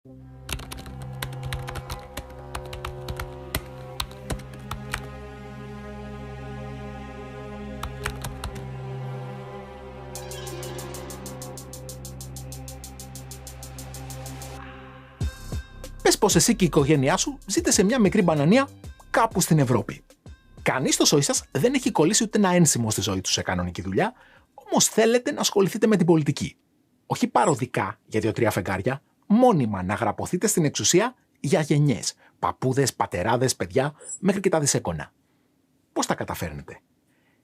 Πες πως εσύ και η οικογένειά σου ζείτε σε μια μικρή μπανανία κάπου στην Ευρώπη. Κανείς στο σόι σας δεν έχει κολλήσει ούτε ένα ένσημο στη ζωή του σε κανονική δουλειά, όμως θέλετε να ασχοληθείτε με την πολιτική. Όχι παροδικά για 2-3 φεγγάρια, μόνιμα να γραπωθείτε στην εξουσία για γενιές, παππούδες, πατεράδες, παιδιά, μέχρι και τα δισέκονα. Πώς τα καταφέρνετε?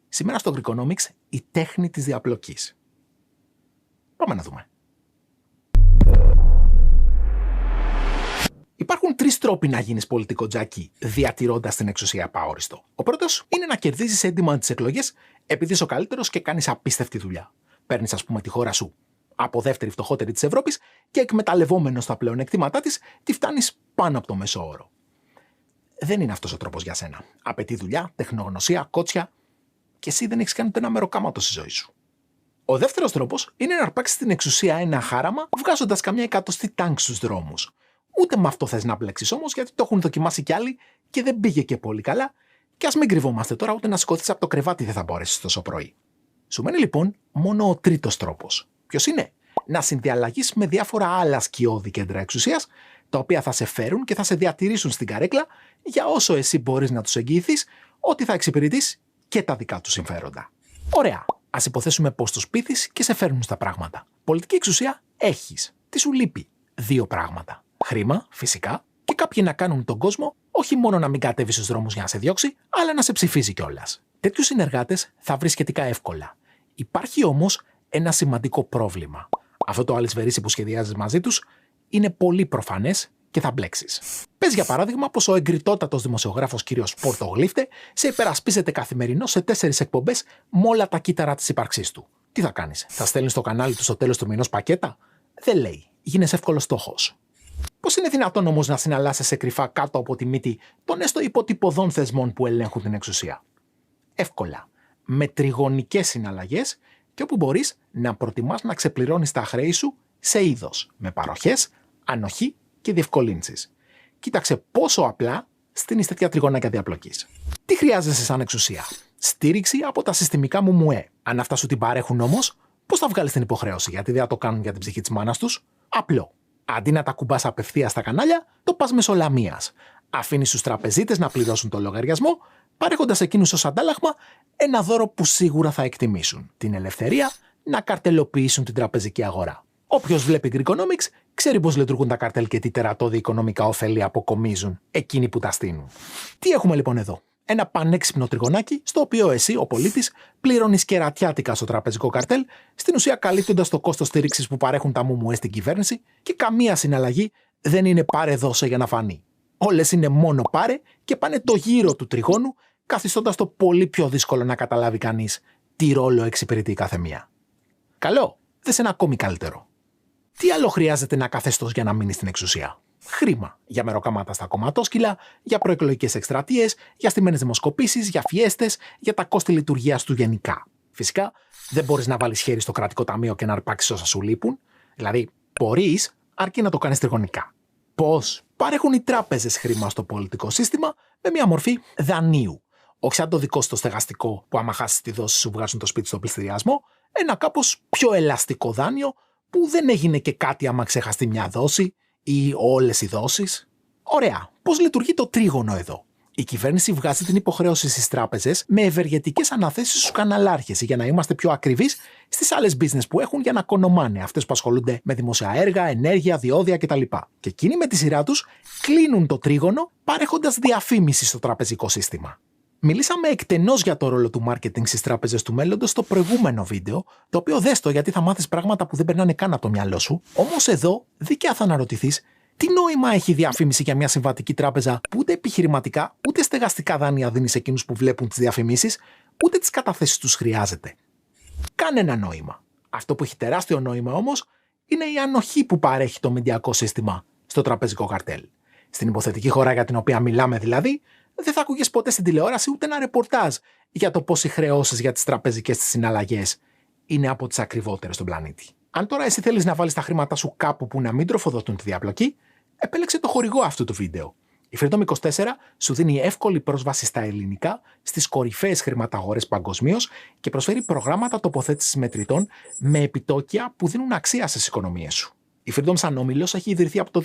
Σήμερα στο Greekonomics η τέχνη της διαπλοκής. Πάμε να δούμε. Υπάρχουν 3 τρόποι να γίνεις πολιτικό τζάκι, διατηρώντας την εξουσία απαόριστο. Ο πρώτος είναι να κερδίζεις έντιμα τις εκλογές επειδή είσαι ο καλύτερος και κάνεις απίστευτη δουλειά. Παίρνεις, ας πούμε, τη χώρα σου από δεύτερη φτωχότερη της Ευρώπης και εκμεταλλευόμενος τα πλεονεκτήματά της, τη φτάνεις πάνω από το μέσο όρο. Δεν είναι αυτός ο τρόπος για σένα. Απαιτεί δουλειά, τεχνογνωσία, κότσια και εσύ δεν έχεις κάνει ούτε ένα μεροκάματο στη ζωή σου. Ο δεύτερος τρόπος είναι να αρπάξεις την εξουσία ένα χάραμα, βγάζοντας καμιά εκατοστή τάγκ στους δρόμους. Ούτε με αυτό θες να μπλέξεις όμως, γιατί το έχουν δοκιμάσει κι άλλοι και δεν πήγε και πολύ καλά. Και ας μην κρυβόμαστε τώρα, ούτε να σηκωθείς από το κρεβάτι δεν θα μπορέσεις τόσο πρωί. Σου μένει λοιπόν μόνο ο τρίτος τρόπος. Ποιος είναι? Να συνδιαλλαγείς με διάφορα άλλα σκιώδη κέντρα εξουσίας, τα οποία θα σε φέρουν και θα σε διατηρήσουν στην καρέκλα για όσο εσύ μπορείς να τους εγγυηθείς ότι θα εξυπηρετείς και τα δικά τους συμφέροντα. Ωραία. Ας υποθέσουμε πως τους πείθεις και σε φέρνουν στα πράγματα. Πολιτική εξουσία έχεις. Τι σου λείπει? 2 πράγματα. Χρήμα, φυσικά, και κάποιοι να κάνουν τον κόσμο όχι μόνο να μην κατέβει στους δρόμους για να σε διώξει, αλλά να σε ψηφίζει κιόλας. Τέτοιους συνεργάτες θα βρεις σχετικά εύκολα. Υπάρχει όμως ένα σημαντικό πρόβλημα. Αυτό το αλυσβερίσι που σχεδιάζεις μαζί τους είναι πολύ προφανές και θα μπλέξεις. Πες για παράδειγμα πως ο εγκριτότατος δημοσιογράφος κ. Πορτογλίφτε σε υπερασπίζεται καθημερινώς σε 4 εκπομπές με όλα τα κύτταρα της ύπαρξής του. Τι θα κάνεις? Θα στέλνεις στο κανάλι του στο τέλος του μηνός πακέτα? Δεν λέει. Γίνεσαι εύκολος στόχος. Πώς είναι δυνατόν όμως να συναλλάσσεσαι κρυφά κάτω από τη μύτη των έστω υποτυπωδών θεσμών που ελέγχουν την εξουσία? Εύκολα. Με τριγωνικές συναλλαγές και όπου μπορείς να προτιμάς να ξεπληρώνεις τα χρέη σου σε είδος, με παροχές, ανοχή και διευκολύνσεις. Κοίταξε πόσο απλά στείνεις τέτοια τριγωνάκια διαπλοκής. Τι χρειάζεσαι σαν εξουσία? Στήριξη από τα συστημικά μουμουέ. Αν αυτά σου την παρέχουν όμως, πώς θα βγάλεις την υποχρέωση? Γιατί δεν θα το κάνουν για την ψυχή της μάνας τους? Απλό. Αντί να τα κουμπάς απευθείας στα κανάλια, το πας μεσολαμίας. Αφήνεις τους τραπεζίτες να πληρώσουν το λογαριασμό, παρέχοντας εκείνους ως αντάλλαγμα ένα δώρο που σίγουρα θα εκτιμήσουν. Την ελευθερία να καρτελοποιήσουν την τραπεζική αγορά. Όποιος βλέπει Greekonomics ξέρει πώς λειτουργούν τα καρτέλ και τι τερατώδη οικονομικά ωφέλη αποκομίζουν εκείνοι που τα στείνουν. Τι έχουμε λοιπόν εδώ? Ένα πανέξυπνο τριγωνάκι, στο οποίο εσύ, ο πολίτης, πληρώνεις κερατιάτικα στο τραπεζικό καρτέλ, στην ουσία καλύπτοντας το κόστος στήριξης που παρέχουν τα μουμουέ στην κυβέρνηση και καμία συναλλαγή δεν είναι πάρε-δώσε για να φανεί. Όλες είναι μόνο πάρε και πάνε το γύρο του τριγώνου, καθιστώντας το πολύ πιο δύσκολο να καταλάβει κανείς τι ρόλο εξυπηρετεί η καθεμία. Καλό, δες ένα ακόμη καλύτερο. Τι άλλο χρειάζεται ένα καθεστώς για να μείνει στην εξουσία? Χρήμα για μεροκάματα στα κομματόσκυλα, για προεκλογικές εκστρατείες, για στημένες δημοσκοπήσεις, για φιέστες, για τα κόστη λειτουργίας του γενικά. Φυσικά, δεν μπορείς να βάλεις χέρι στο κρατικό ταμείο και να αρπάξεις όσα σου λείπουν. Δηλαδή, μπορείς, αρκεί να το κάνεις τριγωνικά. Πώς? Παρέχουν οι τράπεζες χρήμα στο πολιτικό σύστημα με μια μορφή δανείου. Όχι σαν το δικό σου το στεγαστικό που άμα χάσεις τη δόση σου βγάζουν το σπίτι στο πληστηριασμό, ένα κάπως πιο ελαστικό δάνειο που δεν έγινε και κάτι άμα ξεχαστεί μια δόση ή όλες οι δόσεις. Ωραία. Πώς λειτουργεί το τρίγωνο εδώ? Η κυβέρνηση βγάζει την υποχρέωση στις τράπεζες με ευεργετικές αναθέσεις στους καναλάρχες, για να είμαστε πιο ακριβείς στις άλλες business που έχουν για να κονομάνε, αυτές που ασχολούνται με δημόσια έργα, ενέργεια, διόδια κτλ. Και εκείνοι με τη σειρά τους κλείνουν το τρίγωνο παρέχοντας διαφήμιση στο τραπεζικό σύστημα. Μιλήσαμε εκτενώς για το ρόλο του marketing στις τράπεζες του μέλλοντος στο προηγούμενο βίντεο, το οποίο δες το γιατί θα μάθεις πράγματα που δεν περνάνε καν από το μυαλό σου. Όμως εδώ δίκαια θα αναρωτηθείς, τι νόημα έχει η διαφήμιση για μια συμβατική τράπεζα που ούτε επιχειρηματικά ούτε στεγαστικά δάνεια δίνει σε εκείνους που βλέπουν τις διαφημίσεις, ούτε τις καταθέσεις τους χρειάζεται? Κανένα νόημα. Αυτό που έχει τεράστιο νόημα όμως είναι η ανοχή που παρέχει το μηντιακό σύστημα στο τραπεζικό καρτέλ. Στην υποθετική χώρα για την οποία μιλάμε δηλαδή, δεν θα ακούγες ποτέ στην τηλεόραση ούτε ένα ρεπορτάζ για το πώς οι χρεώσεις για τις τραπεζικές τις συναλλαγές είναι από τις ακριβότερες στον πλανήτη. Αν τώρα εσύ θέλεις να βάλεις τα χρήματά σου κάπου που να μην τροφοδοτούν τη διαπλοκή, επέλεξε το χορηγό αυτού του βίντεο. Η Freedom 24 σου δίνει εύκολη πρόσβαση στα ελληνικά στις κορυφαίες χρηματαγορές παγκοσμίως και προσφέρει προγράμματα τοποθέτησης μετρητών με επιτόκια που δίνουν αξία στις οικονομίες σου. Η Freedom σαν όμιλος έχει ιδρυθεί από το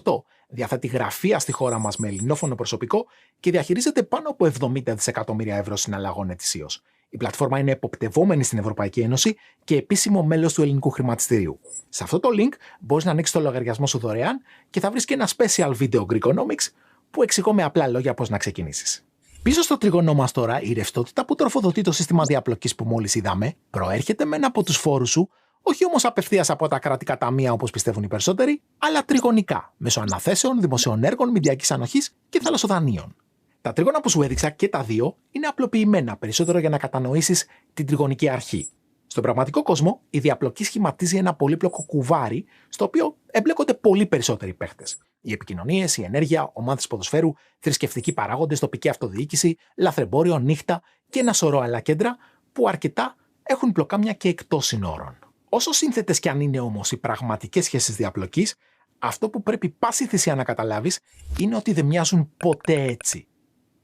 2008, διαθέτει γραφεία στη χώρα μας με ελληνόφωνο προσωπικό και διαχειρίζεται πάνω από 70 δισεκατομμύρια ευρώ συναλλαγών ετησίως. Η πλατφόρμα είναι εποπτευόμενη στην Ευρωπαϊκή Ένωση και επίσημο μέλος του ελληνικού χρηματιστηρίου. Σε αυτό το link μπορείς να ανοίξεις το λογαριασμό σου δωρεάν και θα βρεις και ένα special video Greekonomics που εξηγώ με απλά λόγια πώς να ξεκινήσεις. Πίσω στο τρίγωνό μας τώρα, η ρευστότητα που τροφοδοτεί το σύστημα διαπλοκής που μόλις είδαμε προέρχεται μεν από τους φόρους σου, όχι όμως απευθείας από τα κρατικά ταμεία όπως πιστεύουν οι περισσότεροι, αλλά τριγωνικά, μέσω αναθέσεων, δημοσίων έργων, μηντιακής ανοχής και θαλασσοδανείων. Τα τρίγωνα που σου έδειξα και τα δύο είναι απλοποιημένα περισσότερο για να κατανοήσεις την τριγωνική αρχή. Στον πραγματικό κόσμο, η διαπλοκή σχηματίζει ένα πολύπλοκο κουβάρι, στο οποίο εμπλέκονται πολύ περισσότεροι παίχτες. Οι επικοινωνίες, η ενέργεια, ομάδες ποδοσφαίρου, θρησκευτικοί παράγοντες, τοπική αυτοδιοίκηση, λαθρεμπόριο, νύχτα και ένα σωρό άλλα κέντρα που αρκετά έχουν πλοκάμια και εκτός συνόρων. Όσο σύνθετες κι αν είναι όμως οι πραγματικές σχέσεις διαπλοκής, αυτό που πρέπει πάση θυσία να καταλάβεις είναι ότι δεν μοιάζουν ποτέ έτσι.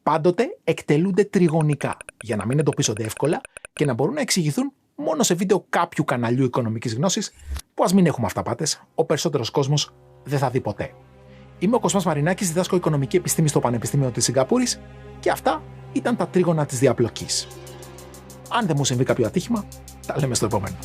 Πάντοτε εκτελούνται τριγωνικά, για να μην εντοπίζονται εύκολα και να μπορούν να εξηγηθούν μόνο σε βίντεο κάποιου καναλιού οικονομικής γνώσης, που ας μην έχουμε αυταπάτες, ο περισσότερος κόσμος δεν θα δει ποτέ. Είμαι ο Κοσμάς Μαρινάκης, διδάσκω οικονομική επιστήμη στο Πανεπιστήμιο της Σιγκαπούρης και αυτά ήταν τα τρίγωνα της διαπλοκής. Αν δεν μου συμβεί κάποιο ατύχημα, τα λέμε στο επόμενο.